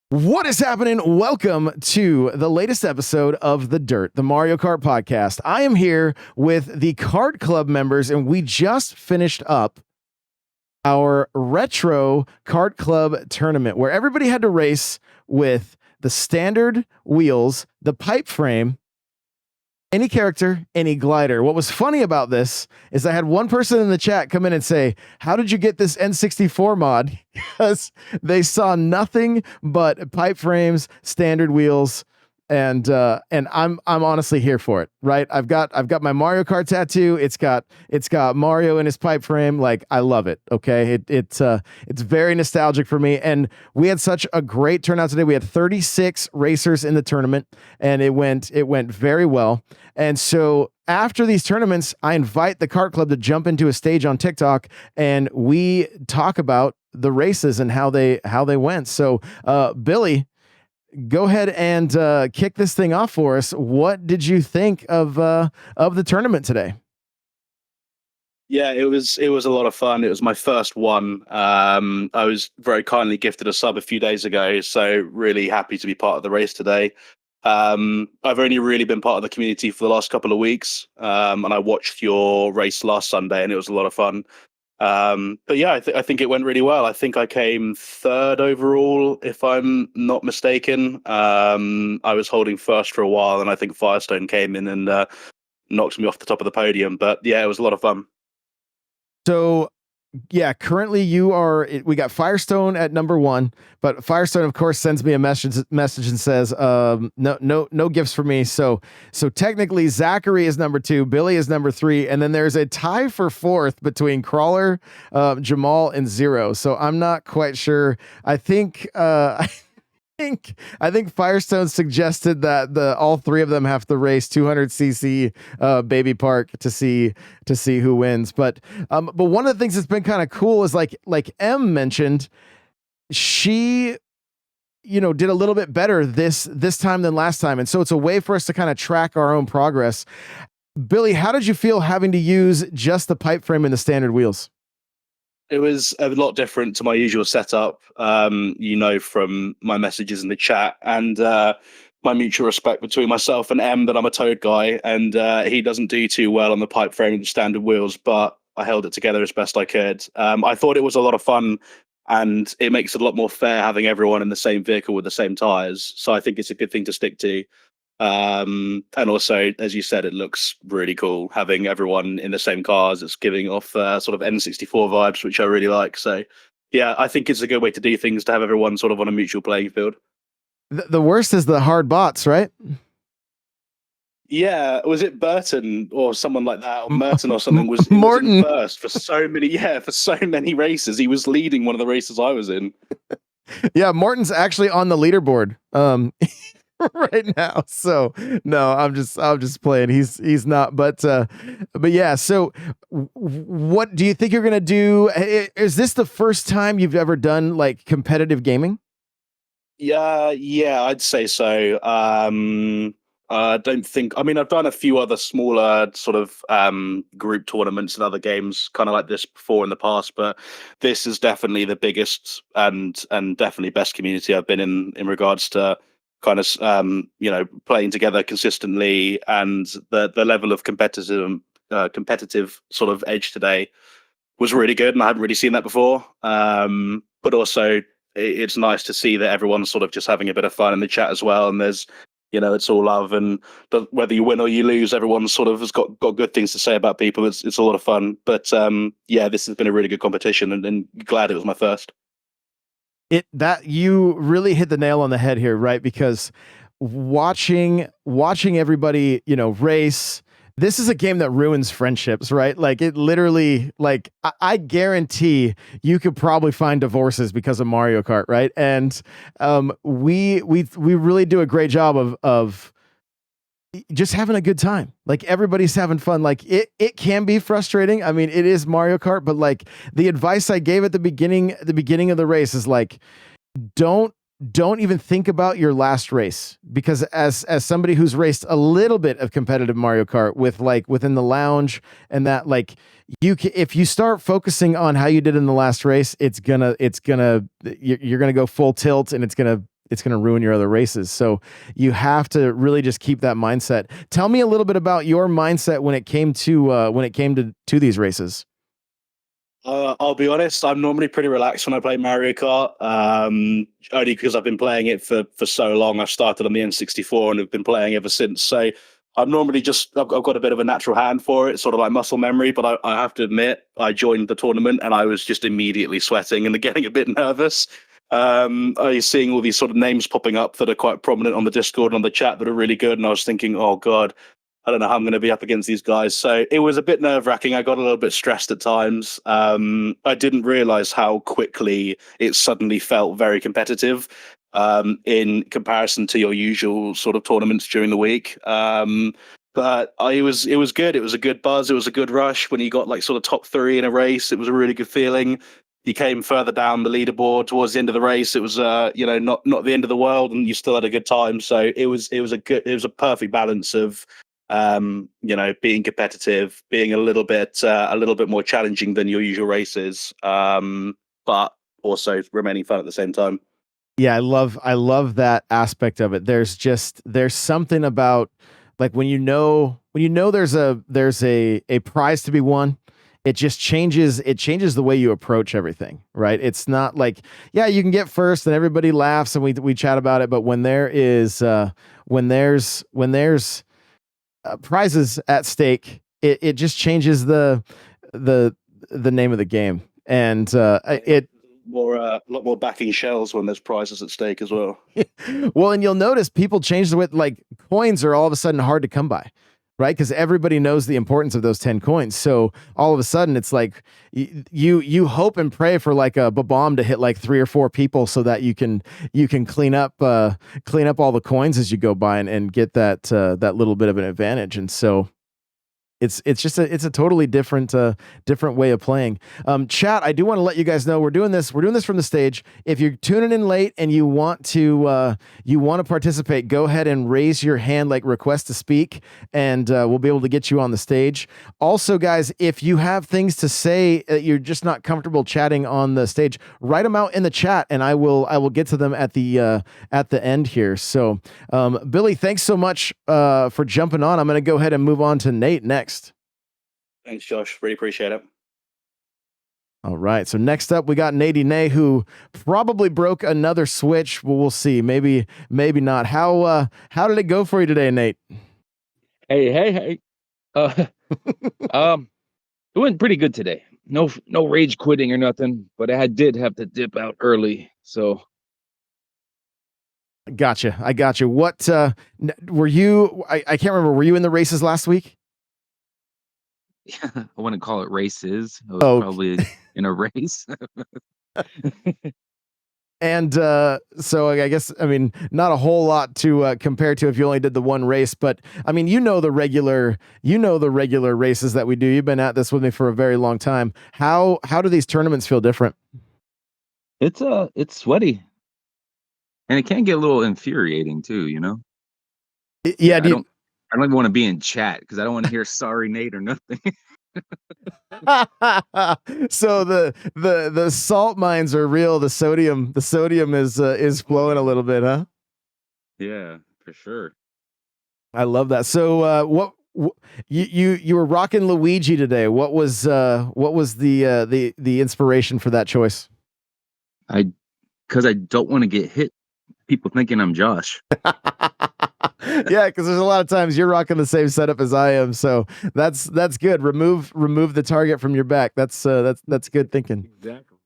What is happening? Welcome to the latest episode of The Dirt, the Mario Kart podcast. I am here with the Kart Club members, and we just finished up our retro Kart Club tournament where everybody had to race with the standard wheels, the pipe frame, any character, any glider. What was funny about this is I had one person in the chat come in and say, "How did you get this N64 mod?" Because they saw nothing but pipe frames, standard wheels, and I'm honestly here for it. Right? I've got my Mario Kart tattoo. It's got Mario in his pipe frame. Like, I love it. Okay, it's very nostalgic for me. And we had such a great turnout today. We had 36 racers in the tournament, and it went very well. And so after these tournaments, I invite the Kart Club to jump into a stage on TikTok, and we talk about the races and how they went. So, Billy, go ahead and kick this thing off for us. What did you think of the tournament today? Yeah, it was a lot of fun. It was my first one. I was very kindly gifted a sub a few days ago, so really happy to be part of the race today. I've only really been part of the community for the last couple of weeks, and I watched your race last Sunday, and it was a lot of fun. But yeah, I think it went really well. I think I came third overall, if I'm not mistaken. I was holding first for a while, and I think Firestone came in and knocked me off the top of the podium. But yeah, it was a lot of fun. So, yeah, currently we got Firestone at number 1, but Firestone, of course, sends me a message and says, no gifts for me. So technically Zachary is number 2, Billy is number 3, and then there's a tie for 4th between Crawler, Jamal, and Zero. So I'm not quite sure. I think I think Firestone suggested that all three of them have to race 200cc baby park to see who wins. But one of the things that's been kind of cool is like M mentioned, she did a little bit better this time than last time, and so it's a way for us to kind of track our own progress. Billy, how did you feel having to use just the pipe frame and the standard wheels? It was a lot different to my usual setup, from my messages in the chat and my mutual respect between myself and M, that I'm a Toad guy, and he doesn't do too well on the pipe frame and standard wheels, but I held it together as best I could. I thought it was a lot of fun, and it makes it a lot more fair having everyone in the same vehicle with the same tyres, so I think it's a good thing to stick to. And also, as you said, it looks really cool having everyone in the same cars. It's giving off sort of N64 vibes, which I really like. So yeah, I think it's a good way to do things, to have everyone sort of on a mutual playing field. The worst is the hard bots, right? Yeah, was it Burton or someone like that, or Merton or something? Was Morton first for so many races. He was leading one of the races I was in. Yeah, Morton's actually on the leaderboard right now. So no, I'm just playing. He's not, but yeah. So what do you think you're gonna do? Is this the first time you've ever done like competitive gaming? Yeah, I'd say so. I don't think. I mean, I've done a few other smaller sort of group tournaments and other games, kind of like this before in the past, but this is definitely the biggest and definitely best community I've been in regards to kind of playing together consistently, and the level of competitive sort of edge today was really good, and I hadn't really seen that before. But also, it's nice to see that everyone's sort of just having a bit of fun in the chat as well, and there's it's all love, and whether you win or you lose, everyone sort of has got good things to say about people. It's a lot of fun. But yeah, this has been a really good competition, and glad it was my first. That you really hit the nail on the head here, right? Because watching everybody, race, this is a game that ruins friendships, right? Like, it literally, like, I guarantee you could probably find divorces because of Mario Kart, right? And we really do a great job of just having a good time. Like, everybody's having fun. Like, it can be frustrating. I mean, it is Mario Kart, but like, the advice I gave at the beginning of the race is like, don't even think about your last race, because as somebody who's raced a little bit of competitive Mario Kart with like within the lounge and that, like, if you start focusing on how you did in the last race, you're gonna go full tilt, and it's gonna ruin your other races. So you have to really just keep that mindset. Tell me a little bit about your mindset when it came to these races. I'll be honest, I'm normally pretty relaxed when I play Mario Kart, only because I've been playing it for so long. I started on the N64 and have been playing ever since. So I'm normally I've got a bit of a natural hand for it, sort of like muscle memory. But I have to admit, I joined the tournament and I was just immediately sweating and getting a bit nervous. I was seeing all these sort of names popping up that are quite prominent on the Discord and on the chat that are really good. And I was thinking, oh God, I don't know how I'm going to be up against these guys. So it was a bit nerve wracking. I got a little bit stressed at times. I didn't realize how quickly it suddenly felt very competitive in comparison to your usual sort of tournaments during the week. It was good. It was a good buzz. It was a good rush when you got like sort of top three in a race. It was a really good feeling. You came further down the leaderboard towards the end of the race. It was not the end of the world, and you still had a good time. So it was a perfect balance of being competitive, being a little bit more challenging than your usual races, but also remaining fun at the same time. Yeah, I love that aspect of it. There's something about like when you know there's a prize to be won. It just changes the way you approach everything, right? It's not like, yeah, you can get first and everybody laughs and we chat about it, but when there's prizes at stake, it just changes the name of the game. And a lot more backing shells when there's prizes at stake as well. Well, and you'll notice people change the way, like coins are all of a sudden hard to come by, right? Because everybody knows the importance of those 10 coins. So all of a sudden it's like you hope and pray for like a bomb to hit like 3 or 4 people so that you can clean up all the coins as you go by and get that little bit of an advantage. And so it's a totally different way of playing. Chat, I do want to let you guys know we're doing this from the stage. If you're tuning in late and you want to participate, go ahead and raise your hand, like request to speak, and we'll be able to get you on the stage. Also, guys, if you have things to say that you're just not comfortable chatting on the stage, write them out in the chat, and I will get to them at the end here. So, Billy, thanks so much for jumping on. I'm going to go ahead and move on to Nate next. Thanks, Josh. Really appreciate it. All right. So next up, we got Nady Nay, who probably broke another switch. Well, we'll see. Maybe not. How did it go for you today, Nate? Hey. It went pretty good today. No rage quitting or nothing, but I did have to dip out early. So. Gotcha. I gotcha. What were you? I can't remember. Were you in the races last week? Yeah, I wouldn't call it races. I was probably in a race. And so I guess, I mean, not a whole lot to compare to if you only did the one race, but I mean, the regular races that we do. You've been at this with me for a very long time. How do these tournaments feel different? It's sweaty, and it can get a little infuriating too. Yeah. I don't even want to be in chat because I don't want to hear sorry Nate or nothing. So the salt mines are real. The sodium is flowing a little bit, huh? Yeah, for sure. I love that. So what you were rocking Luigi today. What was the inspiration for that choice? Because I don't want to get hit. People thinking I'm Josh. Yeah, because there's a lot of times you're rocking the same setup as I am, so that's good. Remove the target from your back. That's good thinking. Exactly.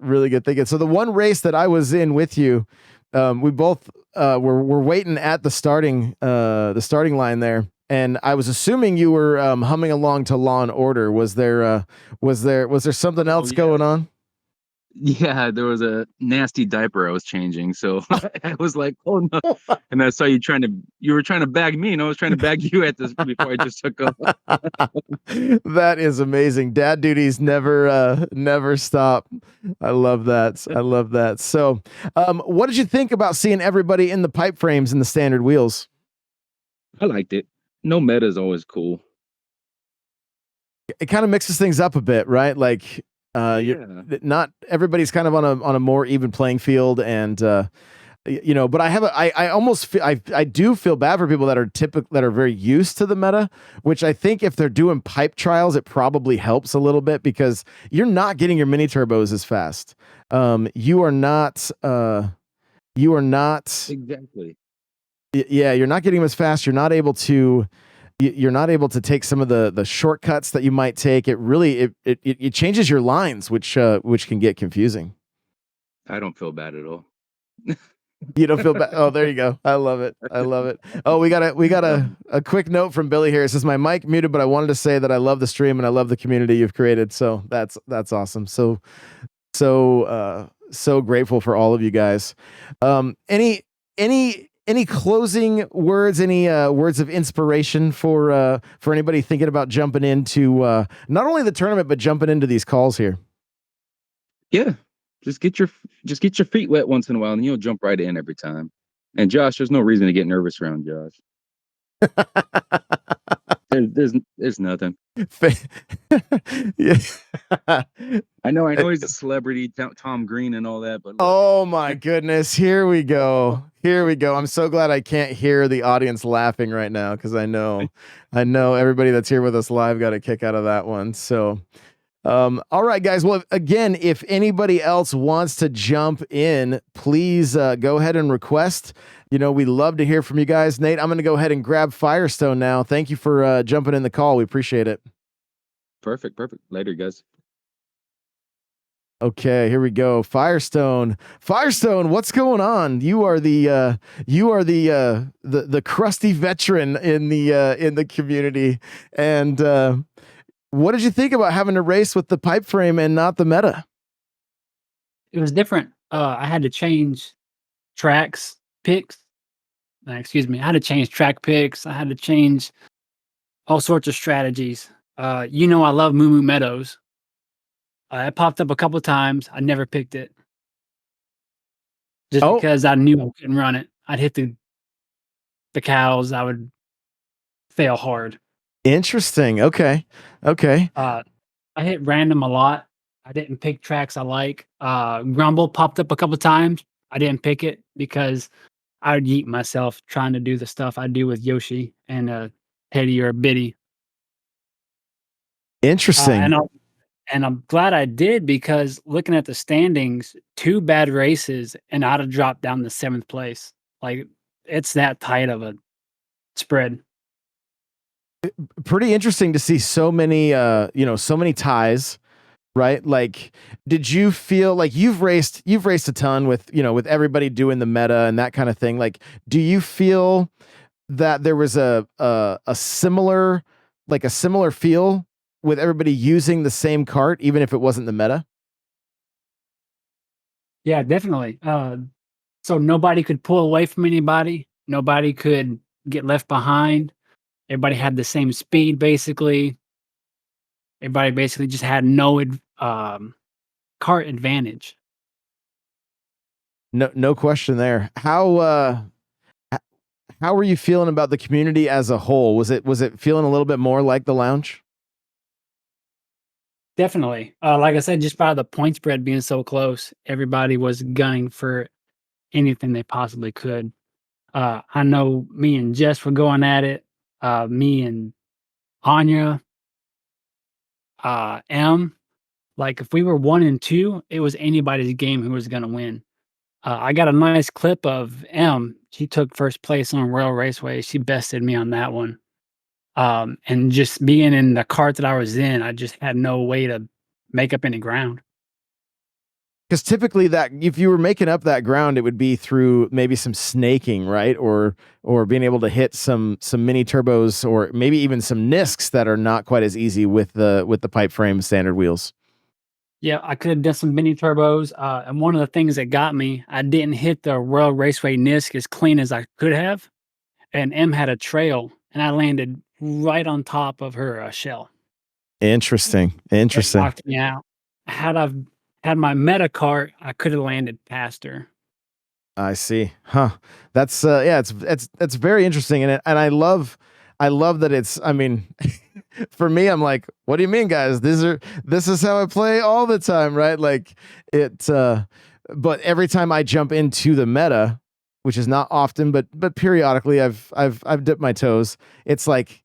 Really good thinking. So the one race that I was in with you, we both were waiting at the starting line there, and I was assuming you were humming along to Law and Order. Was there something else going on? Yeah, there was a nasty diaper I was changing, so I was like, "Oh no!" And I saw you were trying to bag me, and I was trying to bag you at this before I just took off. That is amazing. Dad duties never stop. I love that. I love that. So, what did you think about seeing everybody in the pipe frames and the standard wheels? I liked it. No meta is always cool. It kind of mixes things up a bit, right? Like. Not everybody's kind of on a more even playing field, and But I almost feel, I do feel bad for people that are very used to the meta, which I think if they're doing pipe trials, it probably helps a little bit because you're not getting your mini turbos as fast. You are not, Exactly. yeah, you're not getting them as fast. You're not able to take some of the shortcuts that you might take. It really, it changes your lines, which can get confusing. I don't feel bad at all. You don't feel bad. Oh, there you go. I love it. I love it. Oh, we got a quick note from Billy here. It says my mic muted, but I wanted to say that I love the stream and I love the community you've created. So that's awesome. So grateful for all of you guys. Any closing words? Any words of inspiration for anybody thinking about jumping into not only the tournament but jumping into these calls here? Yeah. Just get your feet wet once in a while, and you'll jump right in every time. And Josh, there's no reason to get nervous around Josh. There's nothing. Yeah. I know he's a celebrity, Tom Green and all that, but oh my goodness, here we go. I'm so glad I can't hear the audience laughing right now because I know everybody that's here with us live got a kick out of that one. So all right, guys. Well, again, if anybody else wants to jump in, please go ahead and request. We love to hear from you guys. Nate, I'm going to go ahead and grab Firestone now. Thank you for jumping in the call. We appreciate it. Perfect. Later, guys. Okay, here we go. Firestone, what's going on? You are the crusty veteran in the community, and what did you think about having to race with the pipe frame and not the meta? It was different. I had to change tracks picks. Excuse me. I had to change track picks. I had to change all sorts of strategies. I love Moo Moo Meadows. It popped up a couple of times. I never picked it. Just because I knew I couldn't run it. I'd hit the cows. I would fail hard. Interesting. Okay. I hit random a lot. I didn't pick tracks I like. Grumble popped up a couple times. I didn't pick it because I would yeet myself trying to do the stuff I do with Yoshi and Hetty or Biddy. Interesting. And I'm glad I did because looking at the standings, 2 bad races and I'd have dropped down to 7th place. Like it's that tight of a spread. Pretty interesting to see so many ties, right? Like, did you feel like you've raced a ton with everybody doing the meta and that kind of thing? Like, do you feel that there was a similar feel with everybody using the same cart, even if it wasn't the meta? Yeah, definitely. So nobody could pull away from anybody. Nobody could get left behind. Everybody had the same speed, basically. Everybody basically just had no cart advantage. No question there. How were you feeling about the community as a whole? Was it feeling a little bit more like the lounge? Definitely. Like I said, just by the point spread being so close, everybody was gunning for anything they possibly could. I know me and Jess were going at it. Me and Anya, M. Like if we were 1 and 2, it was anybody's game who was going to win. I got a nice clip of M. She took first place on Royal Raceway. She bested me on that one. And just being in the cart that I was in, I just had no way to make up any ground. Because typically that if you were making up that ground, it would be through maybe some snaking, right? Or being able to hit some mini turbos or maybe even some Nisks that are not quite as easy with the pipe frame standard wheels. Yeah, I could have done some mini turbos. And one of the things that got me, I didn't hit the Royal Raceway Nisk as clean as I could have. And M had a trail, and I landed right on top of her shell. Interesting. It knocked me out. Had I had my meta cart, I could have landed past her. I see. Huh. That's it's very interesting, and I love that it's. I mean, for me, I'm like, what do you mean, guys? This is how I play all the time, right? Like it. But every time I jump into the meta, which is not often, but periodically I've dipped my toes. It's like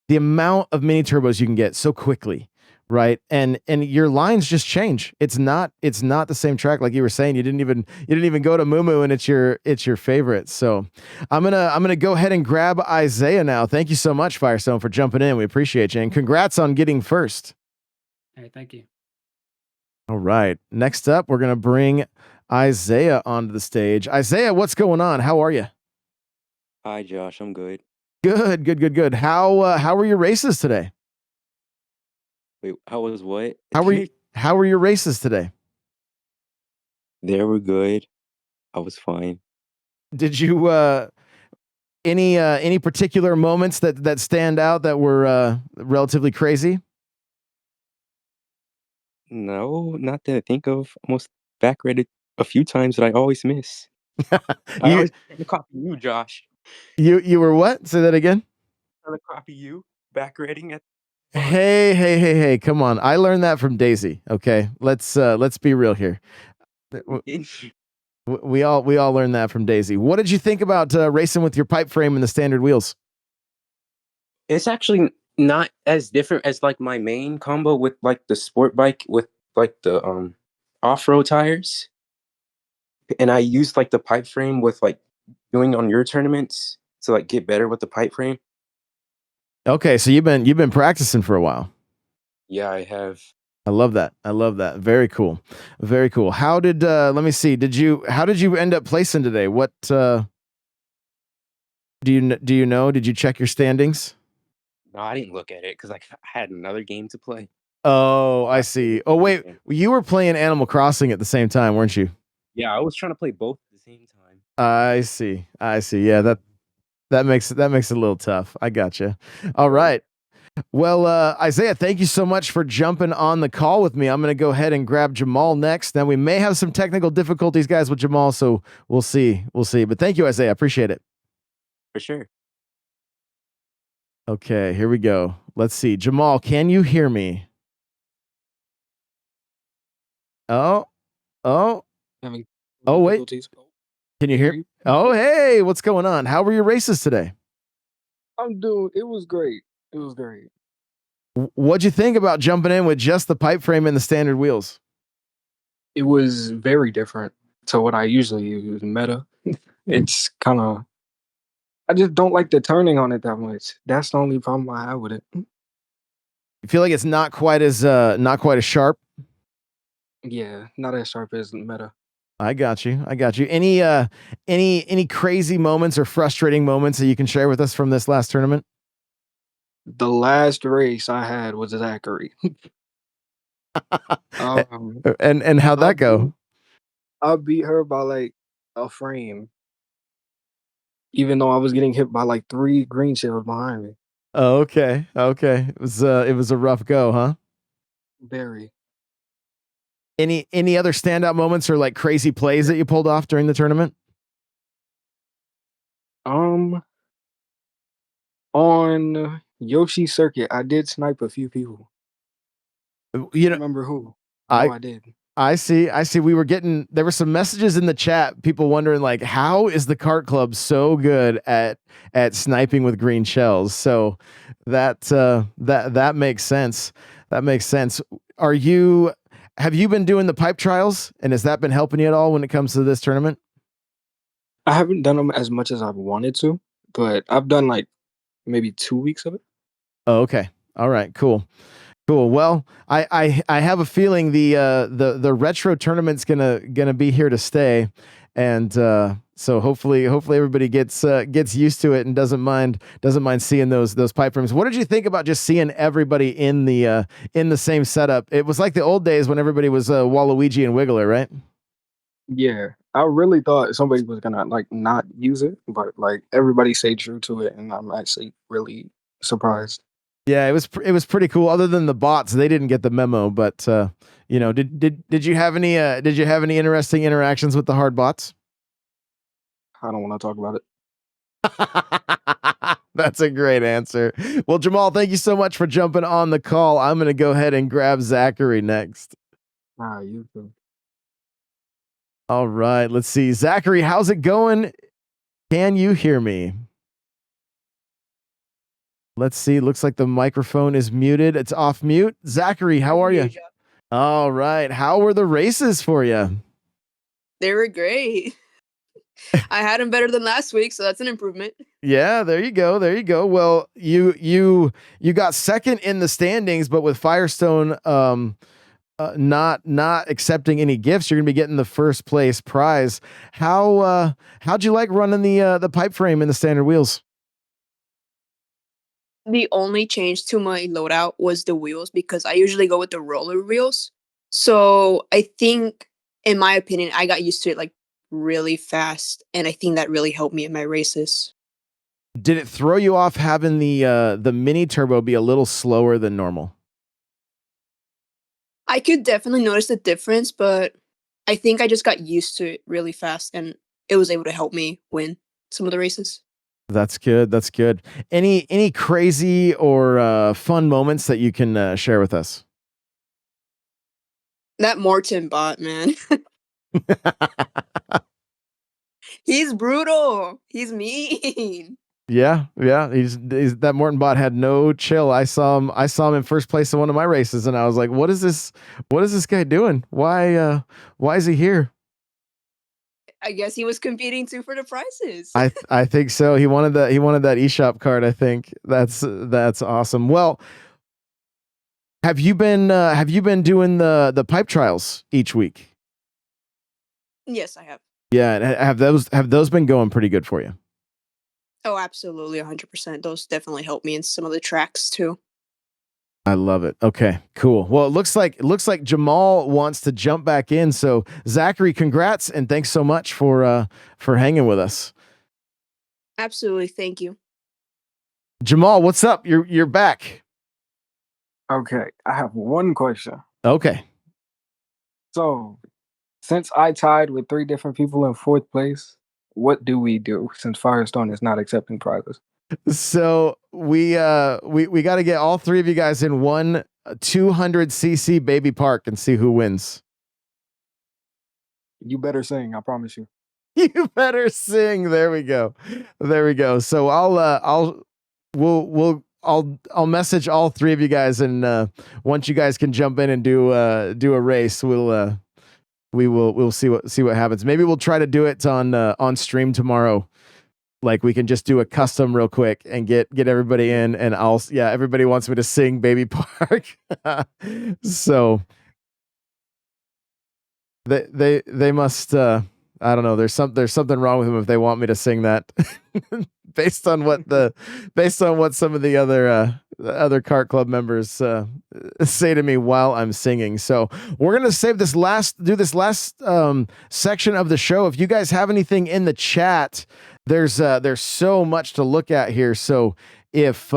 the amount of mini turbos you can get so quickly, right? And your lines just change. It's not the same track like you were saying. You didn't even go to Moo and it's your favorite. So I'm gonna go ahead and grab Isaiah now. Thank you so much, Firestone, for jumping in. We appreciate you, and congrats on getting first. Hey, thank you. All right. Next up, we're gonna bring Isaiah onto the stage. Isaiah, what's going on? How are you? Hi, Josh. I'm good. Good. How were your races today? Wait, how was what? How were your races today? They were good. I was fine. Did you any particular moments that stand out that were relatively crazy? No, not that I think of. Almost backrated a few times that I always miss. I You always trying to copy you, Josh. you were what? Say that again. Trying to copy you. Backrating at Hey, come on. I learned that from Daisy, okay? Let's be real here. We all learned that from Daisy. What did you think about racing with your pipe frame and the standard wheels? It's actually not as different as like my main combo with like the sport bike with like the off-road tires. And I used like the pipe frame with like doing on your tournaments to like get better with the pipe frame. Okay, so you've been practicing for a while. Yeah, I have. I love that. Very cool. How did let me see. How did you end up placing today? What do you know? Did you check your standings? No, I didn't look at it because I had another game to play. Oh, I see. Oh, wait. You were playing Animal Crossing at the same time, weren't you? Yeah, I was trying to play both at the same time. I see. Yeah, that makes it a little tough. I gotcha. All right. Well, Isaiah, thank you so much for jumping on the call with me. I'm going to go ahead and grab Jamal next. Now, we may have some technical difficulties, guys, with Jamal, so we'll see. But thank you, Isaiah. I appreciate it. For sure. Okay, here we go. Let's see. Jamal, can you hear me? Oh, Having wait. difficulties. Can you hear? Oh, hey, what's going on? How were your races today? It was great. It was great. What'd you think about jumping in with just the pipe frame and the standard wheels? It was very different to what I usually use. Meta. It's kind of. I just don't like the turning on it that much. That's the only problem I have with it. You feel like it's not quite as sharp? Yeah, not as sharp as Meta. I got you. Any crazy moments or frustrating moments that you can share with us from this last tournament? The last race I had was Zachary. And how'd that go? I beat her by like a frame, even though I was getting hit by like 3 green shells behind me. Oh, okay. It was a rough go, huh? Very. Any other standout moments or like crazy plays that you pulled off during the tournament? On Yoshi Circuit, I did snipe a few people. You know, Remember who? I did. I see. There were some messages in the chat, people wondering like, how is the Kart Club so good at sniping with green shells? So that makes sense. Have you been doing the pipe trials, and has that been helping you at all when it comes to this tournament? I haven't done them as much as I've wanted to, but I've done like maybe 2 weeks of it. Oh, okay. All right. Cool. Well, I have a feeling the retro tournament's gonna be here to stay, and so hopefully everybody gets used to it and doesn't mind seeing those pipe frames. What did you think about just seeing everybody in the same setup? It was like the old days when everybody was Waluigi and Wiggler, right? Yeah, I really thought somebody was gonna like not use it, but like everybody stayed true to it, and I'm actually really surprised. Yeah, it was pretty cool. Other than the bots, they didn't get the memo. But did you have any interesting interactions with the hard bots? I don't want to talk about it. That's a great answer. Well, Jamal, thank you so much for jumping on the call. I'm going to go ahead and grab Zachary next. You too. All right, let's see. Zachary, how's it going? Can you hear me? Let's see. Looks like the microphone is muted. It's off mute. Zachary, how are you? All right. How were the races for you? They were great. I had them better than last week, so that's an improvement. Yeah, there you go. There you go. Well, you got second in the standings, but with Firestone not accepting any gifts, you're gonna be getting the first place prize. How'd you like running the pipe frame in the standard wheels? The only change to my loadout was the wheels because I usually go with the roller wheels. So I think, in my opinion, I got used to it like really fast, and I think that really helped me in my races. Did it throw you off having the mini turbo be a little slower than normal? I could definitely notice the difference, but I think I just got used to it really fast, and it was able to help me win some of the races. That's good. That's good. Any crazy or fun moments that you can share with us? That Morton bot, man. He's brutal. He's mean. Yeah. He's that Morton bot had no chill. I saw him in first place in one of my races, and I was like, "What is this? What is this guy doing? Why is he here?" I guess he was competing too for the prizes. I think so. He wanted that eShop card. I think that's awesome. Well, have you been doing the pipe trials each week? Yes, I have. Yeah, and have those been going pretty good for you? Oh, absolutely, 100%. Those definitely helped me in some of the tracks too. I love it. Okay, cool. Well, it looks like Jamal wants to jump back in. So Zachary, congrats and thanks so much for hanging with us. Absolutely, thank you. Jamal, what's up? You're back. Okay, I have one question. Okay. So, since I tied with 3 different people in 4th place, what do we do since Firestone is not accepting prizes? So we got to get all 3 of you guys in one 200cc baby park and see who wins. You better sing, I promise you. You better sing. There we go. So I'll message all 3 of you guys, and once you guys can jump in and do a race, we'll see what happens. Maybe we'll try to do it on stream tomorrow. Like we can just do a custom real quick and get everybody in, and everybody wants me to sing Baby Park. So they must I don't know, there's something wrong with them if they want me to sing that. based on what some of the other Kart Club members say to me while I'm singing. So we're gonna save this last section of the show. If you guys have anything in the chat, there's so much to look at here. So if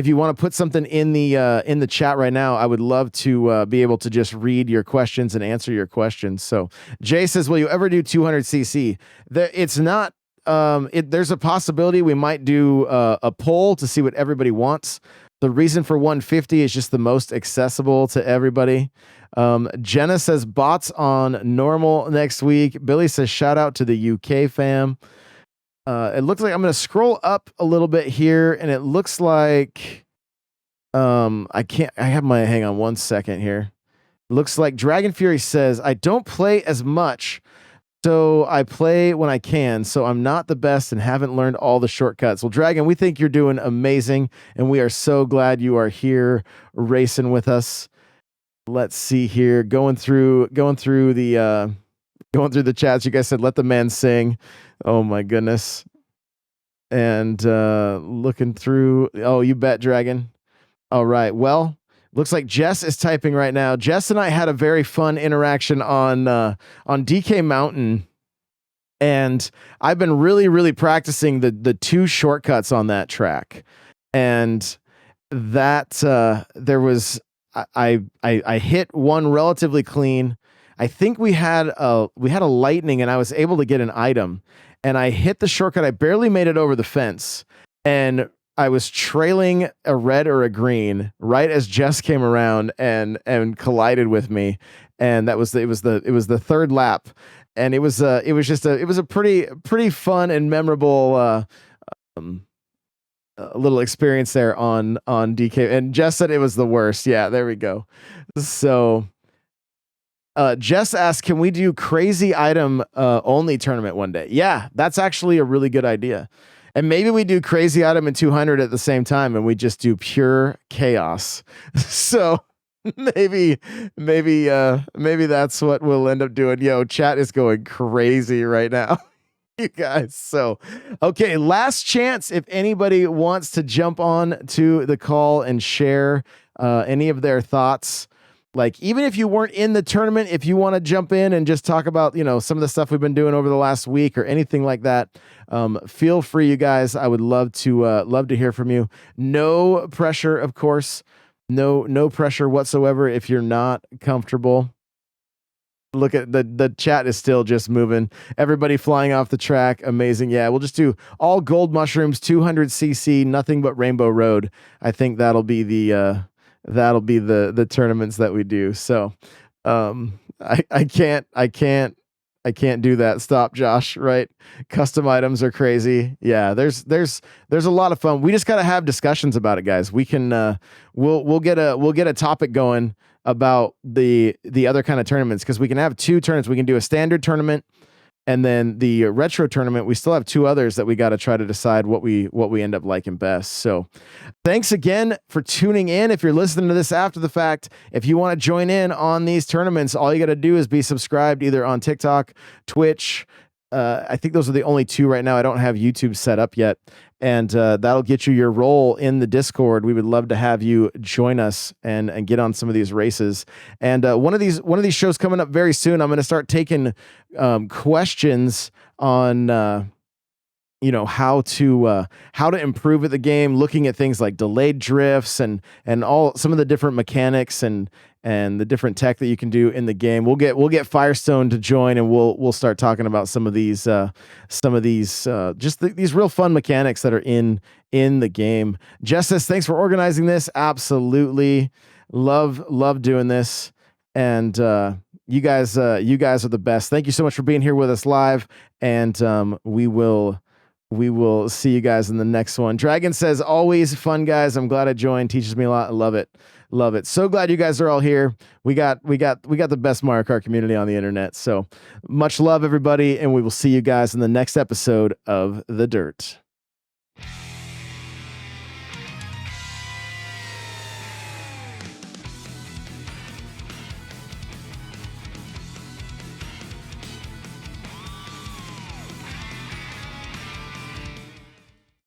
you want to put something in the chat right now, I would love to be able to just read your questions and answer your questions. So Jay says, will you ever do 200cc? It's not, there's a possibility we might do a poll to see what everybody wants. The reason for 150 is just the most accessible to everybody. Jenna says bots on normal next week. Billy says shout out to the UK fam. It looks like I'm going to scroll up a little bit here, and it looks like hang on one second here. Looks like Dragon Fury says, I don't play as much, so I play when I can, so I'm not the best and haven't learned all the shortcuts. Well, Dragon, we think you're doing amazing, and we are so glad you are here racing with us. Let's see here, going through the chats. You guys said, let the man sing. Oh my goodness. And looking through. Oh, you bet, Dragon. All right. Well, looks like Jess is typing right now. Jess and I had a very fun interaction on DK Mountain. And I've been really, really practicing the 2 shortcuts on that track. And that there was I hit one relatively clean. I think we had a lightning, and I was able to get an item, and I hit the shortcut. I barely made it over the fence, and I was trailing a red or a green right as Jess came around and collided with me. and it was the third lap, and it was a pretty fun and memorable little experience there on DK. And Jess said it was the worst. Yeah, there we go. So Jess asked, can we do crazy item only tournament one day? Yeah, that's actually a really good idea. And maybe we do crazy item and 200 at the same time, and we just do pure chaos. So maybe that's what we'll end up doing. Yo, chat is going crazy right now. You guys. So, okay, last chance if anybody wants to jump on to the call and share any of their thoughts. Like, even if you weren't in the tournament, if you want to jump in and just talk about, some of the stuff we've been doing over the last week or anything like that, feel free, you guys. I would love to hear from you. No pressure, of course. No pressure whatsoever if you're not comfortable. Look at the chat is still just moving. Everybody flying off the track. Amazing. Yeah, we'll just do all gold mushrooms, 200cc, nothing but Rainbow Road. I think that'll be the tournaments that we do. So I can't do that. Stop, Josh, right? Custom items are crazy. Yeah, there's a lot of fun. We just got to have discussions about it, guys. We can we'll get a topic going about the other kind of tournaments, because we can have two tournaments. We can do a standard tournament and then the retro tournament. We still have two others that we got to try to decide what we end up liking best. So thanks again for tuning in. If you're listening to this after the fact, if you want to join in on these tournaments, all you got to do is be subscribed either on TikTok, Twitch. I think those are the only two right now. I don't have YouTube set up yet. And that'll get you your role in the Discord. We would love to have you join us and get on some of these races. And one of these shows coming up very soon, I'm going to start taking questions on how to improve at the game, looking at things like delayed drifts and all some of the different mechanics and the different tech that you can do in the game. We'll get Firestone to join, and we'll start talking about some of these these real fun mechanics that are in the game. Jess says, thanks for organizing this. Absolutely. Love doing this. And you guys are the best. Thank you so much for being here with us live. And we will see you guys in the next one. Dragon says, always fun, guys. I'm glad I joined. Teaches me a lot. I love it. Love it. So glad you guys are all here. We got the best Mario Kart community on the internet. So much love, everybody. And we will see you guys in the next episode of The Dirt.